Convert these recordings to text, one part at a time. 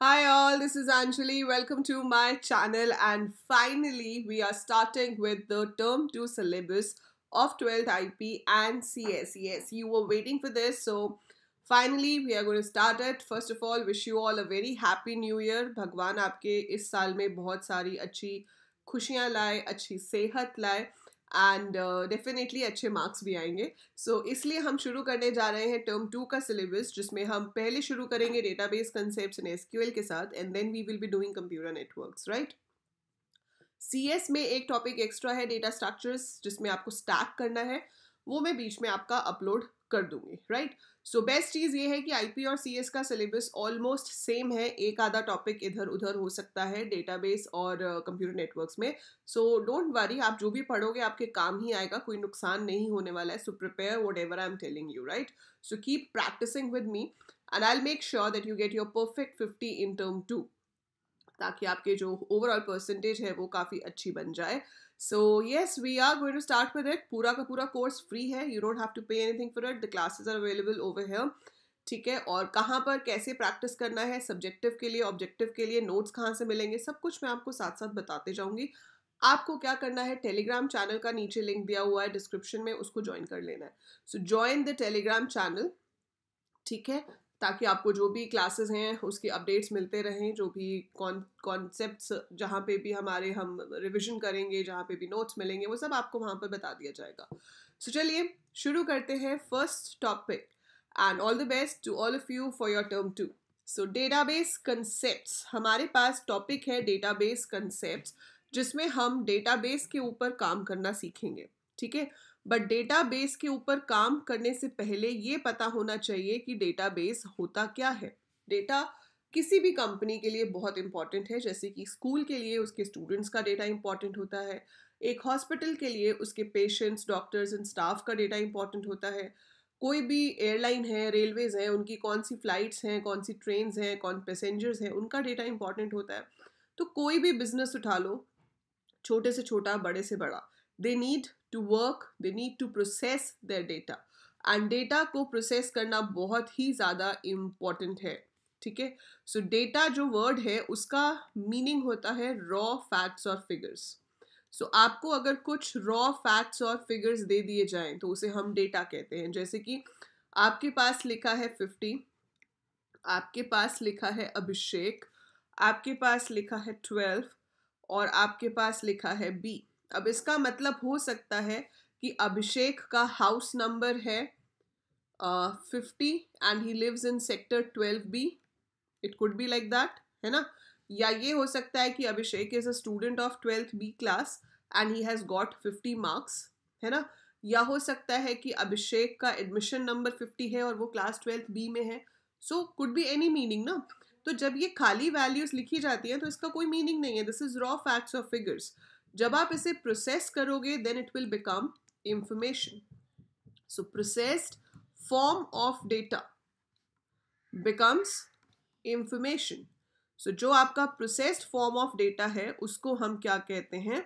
Hi all, this is Anjali. Welcome to my channel, and finally we are starting with the term 2 syllabus of 12th IP and CS. Yes, you were waiting for this, so finally we are going to start it. First of all, wish you all a very happy new year. भगवान आपके इस साल में बहुत सारी अच्छी खुशियाँ लाए, अच्छी सेहत लाए एंड डेफिनेटली अच्छे मार्क्स भी आएंगे. सो इसलिए हम शुरू करने जा रहे हैं टर्म 2 का सिलेबस, जिसमें हम पहले शुरू करेंगे डेटाबेस कंसेप्ट्स इन एसक्यूएल के साथ and then we will be doing computer networks, right. CS में एक टॉपिक एक्स्ट्रा है डेटा स्ट्रक्चर्स, जिसमें आपको स्टैक करना है. वो मैं बीच में आपका अपलोड कर दूंगी, राइट. सो बेस्ट चीज़ ये है कि आईपी और सीएस का सिलेबस ऑलमोस्ट सेम है. एक आधा टॉपिक इधर उधर हो सकता है डेटाबेस और कंप्यूटर नेटवर्क्स में. सो डोंट वरी, आप जो भी पढ़ोगे आपके काम ही आएगा, कोई नुकसान नहीं होने वाला है. So prepare whatever I am telling you, right. So keep practicing with me and I will make sure that you get your perfect 50 in term 2, ताकि आपके जो ओवरऑल परसेंटेज है वो काफ़ी अच्छी बन जाए. So yes, we are going to start with it. पूरा का पूरा कोर्स फ्री है, you don't have to pay anything for it. The classes are available over here, ठीक है. और कहाँ पर कैसे प्रैक्टिस करना है, सब्जेक्टिव के लिए, ऑब्जेक्टिव के लिए नोट्स कहाँ से मिलेंगे, सब कुछ मैं आपको साथ साथ बताते जाऊंगी. आपको क्या करना है, टेलीग्राम चैनल का नीचे लिंक दिया हुआ है डिस्क्रिप्शन में, उसको ज्वाइन कर लेना है. सो ज्वाइन द टेलीग्राम चैनल, ठीक है, ताकि आपको जो भी क्लासेस हैं उसकी अपडेट्स मिलते रहें. जो भी कॉन्सेप्ट्स जहाँ पे भी हम रिवीजन करेंगे, जहाँ पे भी नोट्स मिलेंगे, वो सब आपको वहाँ पर बता दिया जाएगा. सो चलिए शुरू करते हैं first topic. And all the best to all of you for your term 2. So database concepts, हमारे पास टॉपिक है डेटाबेस कंसेप्ट्स, जिसमें हम डेटाबेस के ऊपर काम करना सीखेंगे, ठीक है. बट डेटाबेस के ऊपर काम करने से पहले ये पता होना चाहिए कि डेटाबेस होता क्या है. डेटा किसी भी कंपनी के लिए बहुत इंपॉर्टेंट है. जैसे कि स्कूल के लिए उसके स्टूडेंट्स का डेटा इंपॉर्टेंट होता है, एक हॉस्पिटल के लिए उसके पेशेंट्स, डॉक्टर्स एंड स्टाफ का डेटा इंपॉर्टेंट होता है. कोई भी एयरलाइन है, रेलवेज हैं, उनकी कौन सी फ्लाइट्स हैं, कौन सी ट्रेन्स हैं, कौन पैसेंजर्स हैं, उनका डेटा इंपॉर्टेंट होता है. तो कोई भी बिजनेस उठा लो, छोटे से छोटा, बड़े से बड़ा, they need to work, they need to process their data. And data को प्रोसेस करना बहुत ही ज़्यादा इम्पॉर्टेंट है, ठीक है. सो डेटा जो वर्ड है उसका मीनिंग होता है रॉ फैक्ट्स और फिगर्स. सो आपको अगर कुछ रॉ फैक्ट्स और फिगर्स दे दिए जाएं तो उसे हम डेटा कहते हैं. जैसे कि आपके पास लिखा है 50, आपके पास लिखा है अभिषेक, आपके पास लिखा है 12 और आपके पास लिखा है बी. अब इसका मतलब हो सकता है कि अभिषेक का हाउस नंबर है 50 and he lives in sector 12B. It could be like that, है ना. या ये हो सकता है कि Abhishek is a student of 12th B class and he has got 50 marks, है ना. या हो सकता है कि अभिषेक का एडमिशन नंबर 50 है और वो क्लास 12th B में है. So could be any meaning ना. तो जब ये खाली वैल्यूज लिखी जाती हैं तो इसका कोई मीनिंग नहीं है. दिस इज रॉ फैक्ट्स और फिगर्स. जब आप इसे प्रोसेस करोगे then it will become information. So processed form of data becomes information. So जो आपका प्रोसेस्ड फॉर्म ऑफ डेटा है उसको हम क्या कहते हैं,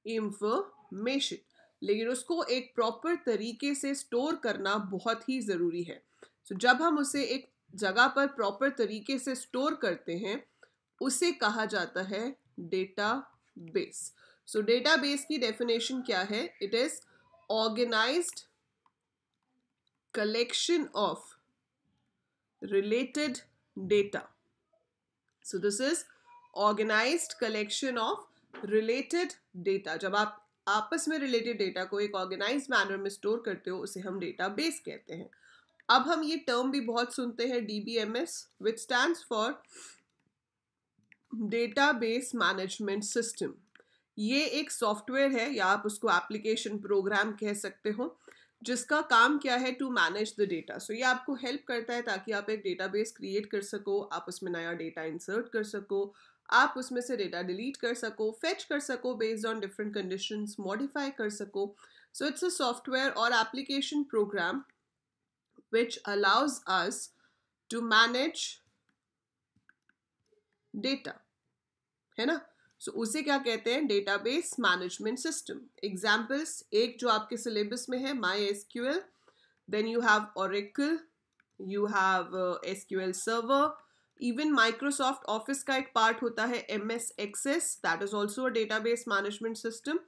इंफॉर्मेशन. लेकिन उसको एक प्रॉपर तरीके से स्टोर करना बहुत ही ज़रूरी है. सो जब हम उसे एक जगह पर प्रॉपर तरीके से स्टोर करते हैं उसे कहा जाता है डेटाबेस. सो डेटाबेस की डेफिनेशन क्या है, it is organized collection of related data. So this is organized collection of related data. जब आप आपस में रिलेटेड डेटा को एक ऑर्गेनाइज्ड मैनर में स्टोर करते हो उसे हम डेटाबेस कहते हैं. अब हम ये टर्म भी बहुत सुनते हैं, DBMS, which stands for database management system. ये एक सॉफ्टवेयर है या आप उसको एप्लीकेशन प्रोग्राम कह सकते हो, जिसका काम क्या है, टू मैनेज द डेटा. सो ये आपको हेल्प करता है ताकि आप एक डेटाबेस क्रिएट कर सको, आप उसमें नया डेटा इंसर्ट कर सको, आप उसमें से डेटा डिलीट कर सको, फेच कर सको based on different conditions, modify कर सको. सो इट्स अ सॉफ्टवेयर और application program which allows us to manage data, है ना. सो उसे क्या कहते हैं, डेटाबेस मैनेजमेंट सिस्टम. एग्जाम्पल्स, एक जो आपके सिलेबस में है MySQL, then you have Oracle, you have SQL server, even Microsoft Office का एक पार्ट होता है MS Access, that is also a database management system.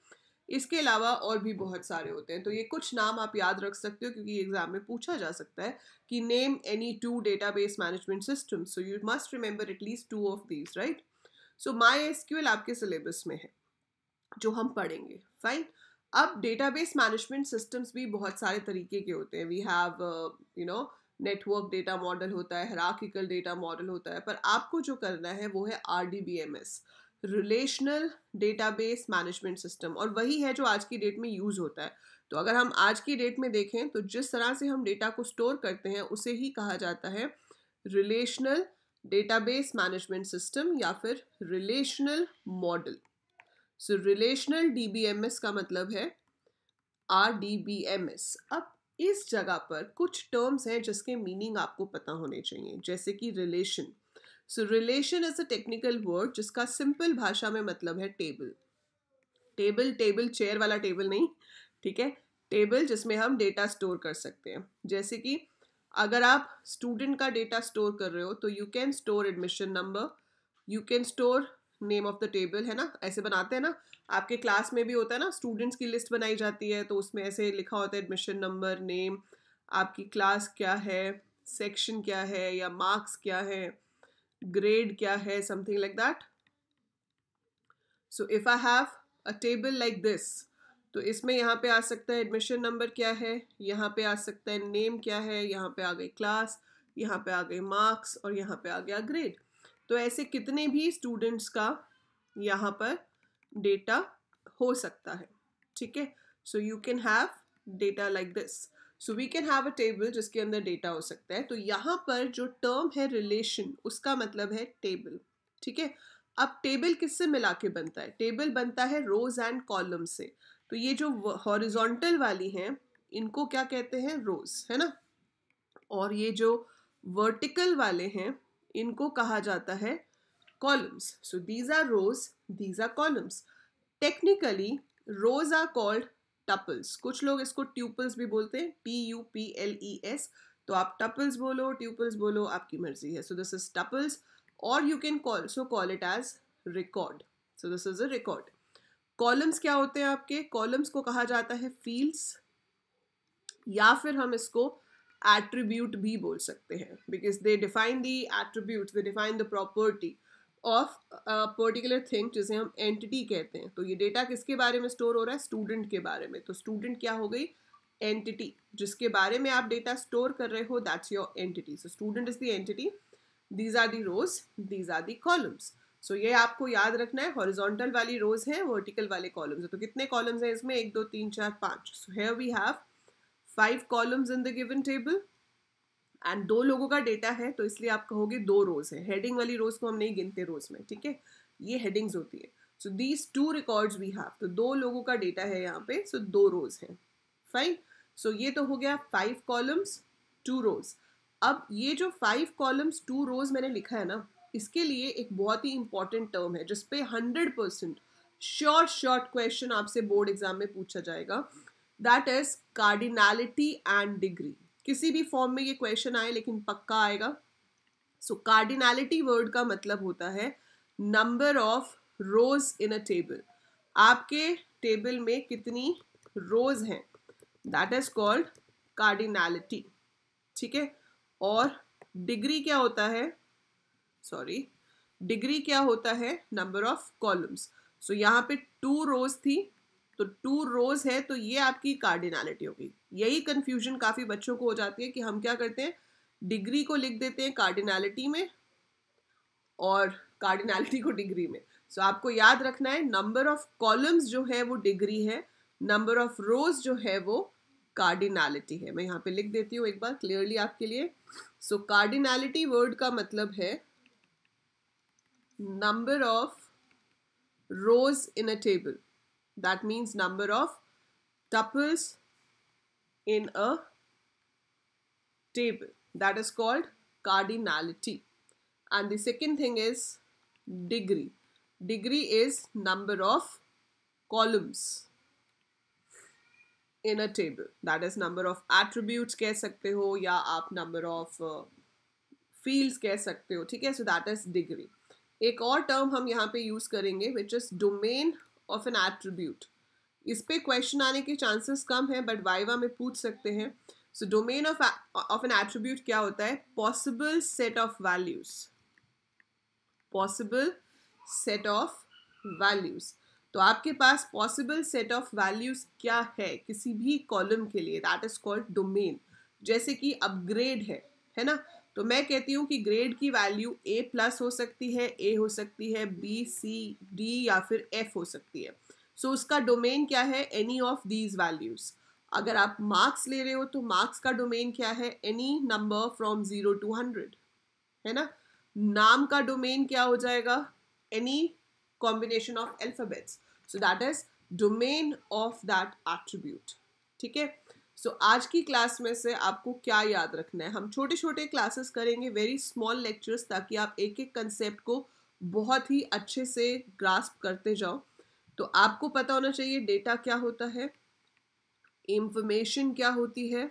इसके अलावा और भी बहुत सारे होते हैं, तो ये कुछ नाम आप याद रख सकते हो क्योंकि एग्जाम में पूछा जा सकता है कि name any 2 database management system, so you must remember at least 2 of these, right. So MySQL आपके सिलेबस में है जो हम पढ़ेंगे, फाइन। अब डेटाबेस मैनेजमेंट सिस्टम्स भी बहुत सारे तरीके के होते हैं। We have network data model होता है, हायरार्किकल डेटा मॉडल होता है, पर आपको जो करना है वो है RDBMS, relational database management system, और वही है जो आज की डेट में यूज़ होता है। तो अगर हम आज की डेट में देखें तो जिस तरह से हम डेटा को स्टोर करते हैं उसे ही कहा जाता है रिलेशनल डेटाबेस मैनेजमेंट सिस्टम या फिर रिलेशनल मॉडल। सो रिलेशनल DBMS का मतलब है RDBMS। अब इस जगह पर कुछ टर्म्स हैं जिसके मीनिंग आपको पता होने चाहिए, जैसे कि relation. So relation is a technical word जिसका सिंपल भाषा में मतलब है टेबल। टेबल टेबल चेयर वाला टेबल नहीं, ठीक है, टेबल जिसमें हम डेटा स्टोर कर सकते हैं। जैसे कि अगर आप स्टूडेंट का डेटा स्टोर कर रहे हो तो you can store admission number, you can store name of the table, है ना, ऐसे बनाते हैं ना। आपके क्लास में भी होता है ना, स्टूडेंट्स की लिस्ट बनाई जाती है तो उसमें ऐसे लिखा होता है एडमिशन नंबर, नेम, आपकी क्लास क्या है, सेक्शन क्या है, या मार्क्स क्या है, ग्रेड क्या है, something like that. So if I have a table like this, तो इसमें यहाँ पे आ सकता है एडमिशन नंबर क्या है, यहाँ पे आ सकता है नेम क्या है, यहाँ पे आ गई क्लास, यहाँ पे आ गए मार्क्स, और यहाँ पे आ गया ग्रेड। तो ऐसे कितने भी स्टूडेंट्स का यहाँ पर डेटा हो सकता है, ठीक है। So you can have data like this. So we can have a table जिसके अंदर डेटा हो सकता है। तो यहाँ पर जो टर्म है रिलेशन, उसका मतलब है टेबल, ठीक है। अब टेबल किससे मिला के बनता है? टेबल बनता है रोज एंड कॉलम से। तो ये जो हॉरिजॉन्टल वाली हैं इनको क्या कहते हैं? रोज, है ना। और ये जो वर्टिकल वाले हैं इनको कहा जाता है columns. So these are rows, these are columns. Technically rows are called tuples. कुछ लोग इसको ट्यूपल्स भी बोलते हैं, TUPLES। तो आप टपल्स बोलो, ट्यूपल्स बोलो, आपकी मर्जी है। सो दिस इज टपल्स, और you can also call it as record. So this is a record. Columns क्या होते हैं आपके? कॉलम्स को कहा जाता है फील्ड्स, या फिर हम इसको एट्रीब्यूट भी बोल सकते हैं, because they define the attribute, they define the property of particular thing, जिसे हम एंटिटी कहते हैं। तो ये डेटा किसके बारे में स्टोर हो रहा है? स्टूडेंट के बारे में। तो स्टूडेंट क्या हो गई? एंटिटी। जिसके बारे में आप डेटा स्टोर कर रहे हो, that's your entity. So student is the entity, these are the rows, these are the columns. So ये आपको याद रखना है, हॉरिजॉन्टल वाली रोज है, वर्टिकल वाले कॉलम्स है। तो कितने कॉलम्स हैं इसमें? 1 2 3 4 5। So here we have 5 columns in the given table, and 2 लोगों का डेटा है तो इसलिए आप कहोगे 2 रोज है। हेडिंग वाली रोज को हम नहीं गिनते रोज में, ठीक है, ये हेडिंग्स होती है। So these 2 records we have, तो 2 लोगों का डेटा है यहाँ पे, सो 2 रोज हैं, फाइन। सो ये तो हो गया 5 कॉलम्स 2 रोज। अब ये जो 5 कॉलम्स 2 रोज मैंने लिखा है ना, इसके लिए एक बहुत ही इंपॉर्टेंट टर्म है जिसपे 100% शॉर्ट क्वेश्चन आपसे बोर्ड एग्जाम में पूछा जाएगा, that is cardinality and degree. किसी भी फॉर्म में ये क्वेश्चन आए लेकिन पक्का आएगा। सो कार्डिनैलिटी वर्ड का मतलब होता है number of rows in a table. आपके टेबल में कितनी रोज हैं, दैट इज कॉल्ड कार्डिनैलिटी, ठीक है। और डिग्री क्या होता है? डिग्री क्या होता है? Number of columns. सो यहाँ पे 2 रोज थी, तो 2 रोज है, तो ये आपकी कार्डिनैलिटी होगी। यही कंफ्यूजन काफी बच्चों को हो जाती है कि हम क्या करते हैं, डिग्री को लिख देते हैं कार्डिनैलिटी में और कार्डिनैलिटी को डिग्री में। सो आपको याद रखना है, नंबर ऑफ कॉलम्स जो है वो डिग्री है, नंबर ऑफ रोज जो है वो कार्डिनैलिटी है। मैं यहाँ पे लिख देती हूँ एक बार क्लियरली आपके लिए। सो कार्डिनैलिटी वर्ड का मतलब है number of rows in a table, that means number of tuples in a table, that is called cardinality. And the second thing is degree. Degree is number of columns in a table, that is number of attributes कह सकते हो, या आप number of fields कह सकते हो, ठीक है. So that is degree. एक और टर्म हम यहाँ पे यूज करेंगे which is domain of N attribute. इस पे क्वेश्चन आने के चांसेस कम है बट वाइवा में पूछ सकते हैं. So domain of N attribute क्या होता है? Possible set of values. Possible set of values. तो आपके पास पॉसिबल सेट ऑफ वैल्यूज क्या है किसी भी कॉलम के लिए, दैट इज कॉल्ड डोमेन. जैसे कि अब ग्रेड है ना, तो मैं कहती हूँ कि ग्रेड की वैल्यू A+ हो सकती है, A हो सकती है, B, C, D या फिर F हो सकती है. सो उसका डोमेन क्या है? Any of these values. अगर आप मार्क्स ले रहे हो तो मार्क्स का डोमेन क्या है? एनी नंबर फ्रॉम 0 to 100, है ना. नाम का डोमेन क्या हो जाएगा? Any combination of alphabets. So that is domain of that attribute. ठीक है. सो आज की क्लास में से आपको क्या याद रखना है? हम छोटे छोटे क्लासेस करेंगे, वेरी स्मॉल लेक्चर्स, ताकि आप एक एक कंसेप्ट को बहुत ही अच्छे से ग्रास्प करते जाओ. तो आपको पता होना चाहिए डेटा क्या होता है, इंफॉर्मेशन क्या होती है,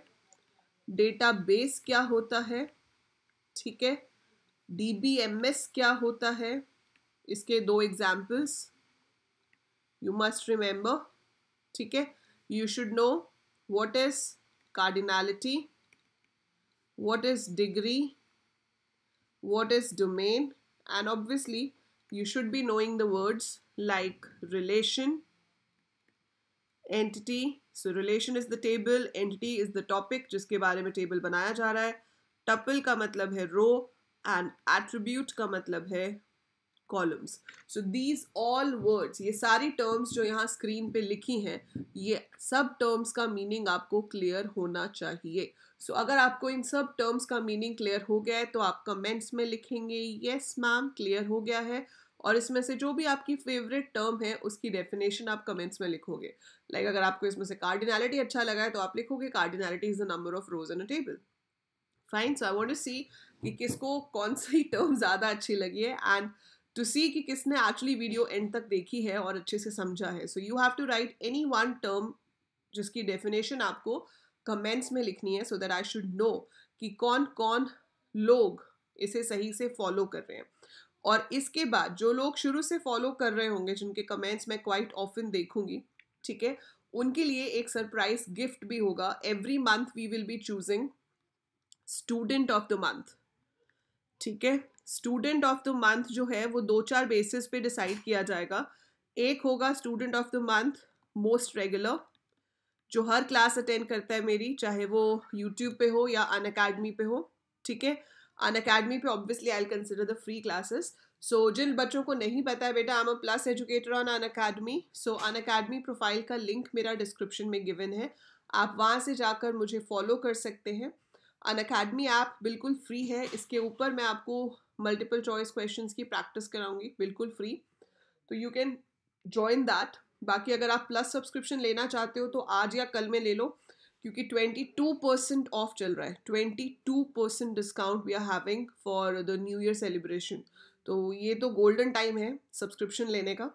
डेटाबेस क्या होता है, ठीक है, DBMS क्या होता है. इसके 2 एग्जाम्पल्स यू मस्ट रिमेंबर. ठीक है. You should know what is cardinality, what is degree, what is domain, and obviously you should be knowing the words like relation, entity. So relation is the table, entity is the topic जिसके बारे में table बनाया जा रहा है, tuple का मतलब है रो, and attribute का मतलब है columns. So these all words, ये सारी terms जो यहाँ स्क्रीन पे लिखी हैं, ये सब terms का मीनिंग आपको क्लियर होना चाहिए. So अगर आपको इन सब terms का मीनिंग क्लियर हो गया है तो आप कमेंट्स में लिखेंगे यस मैम क्लियर हो गया है, और इसमें से जो भी आपकी फेवरेट टर्म है उसकी डेफिनेशन आप कमेंट्स में लिखोगे. लाइक अगर आपको इसमें से कार्डिनैलिटी अच्छा लगा है तो आप लिखोगे cardinality is the number of rows in a table. Fine. So I want to see कि किसको कौन सी टर्म ज़्यादा अच्छी लगी है, एंड टू सी कि किसने एक्चुअली वीडियो एंड तक देखी है और अच्छे से समझा है. So you have to write any one term जिसकी डेफिनेशन आपको कमेंट्स में लिखनी है, so that I should know कि कौन कौन लोग इसे सही से फॉलो कर रहे हैं. और इसके बाद जो लोग शुरू से फॉलो कर रहे होंगे, जिनके कमेंट्स मैं क्वाइट ऑफन देखूंगी, ठीक है, उनके लिए एक सरप्राइज गिफ्ट भी होगा. Every month we will be choosing student of the month. ठीक है. स्टूडेंट ऑफ द मंथ जो है वो 2-4 बेसिस पे डिसाइड किया जाएगा. एक होगा student of the month most regular, जो हर क्लास अटेंड करता है मेरी, चाहे वो यूट्यूब पे हो या अनअकैडमी पे हो. ठीक है. अनअकैडमी पे obviously I will consider the free classes. So जिन बच्चों को नहीं पता है बेटा, I am a plus educator on Unacademy. So Unacademy profile का लिंक मेरा डिस्क्रिप्शन में गिवन है, आप वहाँ से जाकर मुझे फॉलो कर सकते हैं. अनअकैडमी ऐप बिल्कुल फ्री है. इसके ऊपर मैं आपको मल्टीपल चॉइस क्वेश्चंस की प्रैक्टिस कराऊंगी बिल्कुल फ्री, तो यू कैन जॉइन दैट. बाकी अगर आप प्लस सब्सक्रिप्शन लेना चाहते हो तो आज या कल में ले लो, क्योंकि 22% ऑफ चल रहा है. 22% discount we are having for the new year celebration. तो ये तो गोल्डन टाइम है सब्सक्रिप्शन लेने का.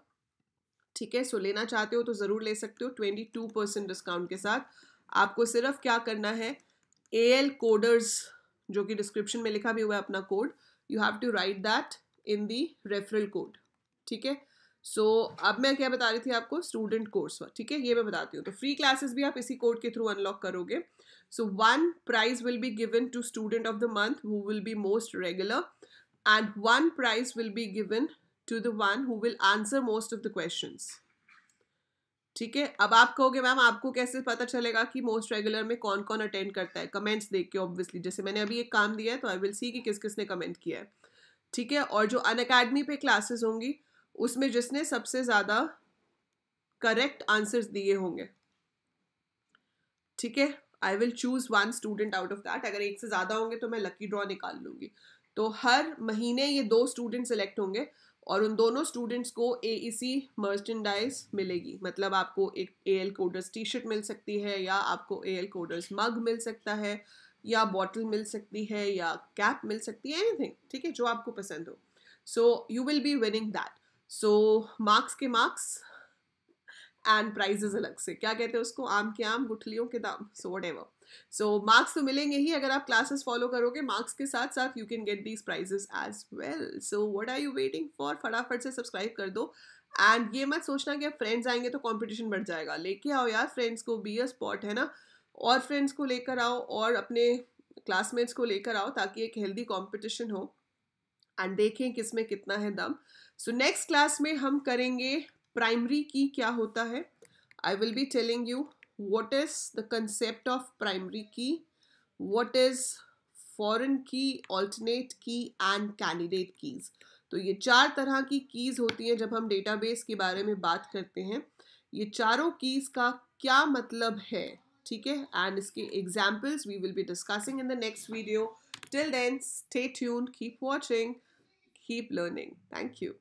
ठीक है. सो लेना चाहते हो तो ज़रूर ले सकते हो 22% डिस्काउंट के साथ. आपको सिर्फ क्या करना है, AL कोडर्स जो कि डिस्क्रिप्शन में लिखा भी हुआ है अपना code, you have to write that in the referral code. ठीक है. सो अब मैं क्या बता रही थी आपको, स्टूडेंट कोर्स. ठीक है, ये मैं बताती हूँ. तो फ्री क्लासेस भी आप इसी कोड के थ्रू अनलॉक करोगे. So 1 prize will be given to student of the month who will be most regular, and 1 prize will be given to the one who will answer most of the questions. ठीक है. अब आप कहोगे ma'am आपको कैसे पता चलेगा कि मोस्ट रेगुलर में कौन कौन अटेंड करता है? कमेंट्स देख के ऑब्वियसली. जैसे मैंने अभी एक काम दिया है तो आई विल सी कि किस किसने कमेंट किया है. ठीक है. और जो अनअकैडमी पे क्लासेस होंगी उसमें जिसने सबसे ज़्यादा करेक्ट आंसर्स दिए होंगे, ठीक है, I will choose 1 student out of that. अगर एक से ज़्यादा होंगे तो मैं लकी ड्रॉ निकाल लूँगी. तो हर महीने ये 2 स्टूडेंट सेलेक्ट होंगे और उन दोनों स्टूडेंट्स को AEC मर्चेंडाइज मिलेगी. मतलब आपको एक AL कोडर्स टी शर्ट मिल सकती है, या आपको AL कोडर्स मग मिल सकता है, या बॉटल मिल सकती है, या कैप मिल सकती है, एनीथिंग. ठीक है, जो आपको पसंद हो. So you will be winning that. So marks के मार्क्स एंड प्राइजेस अलग से. क्या कहते हैं उसको, आम के आम गुठलियों के दाम. So whatever. सो मार्क्स तो मिलेंगे ही अगर आप क्लासेस फॉलो करोगे, मार्क्स के साथ साथ you can get these prizes as well. So what are you waiting for? फटाफट से सब्सक्राइब कर दो. एंड ये मत सोचना कि अब फ्रेंड्स आएंगे तो कंपटीशन बढ़ जाएगा. लेके आओ यार फ्रेंड्स को, बी अ स्पॉट, है ना. और फ्रेंड्स को लेकर आओ और अपने क्लासमेट्स को लेकर आओ ताकि एक हेल्दी कंपटीशन हो एंड देखें किसमें कितना है दम. सो नेक्स्ट क्लास में हम करेंगे प्राइमरी की क्या होता है. I will be telling you what is the concept of primary key, what is foreign key, alternate key and candidate keys. तो ये 4 तरह की कीज होती हैं जब हम डेटाबेस के बारे में बात करते हैं. ये चारों कीज का क्या मतलब है, ठीक है, एंड इसके examples we will be discussing in the next video. Till then, stay tuned, keep watching, keep learning. Thank you.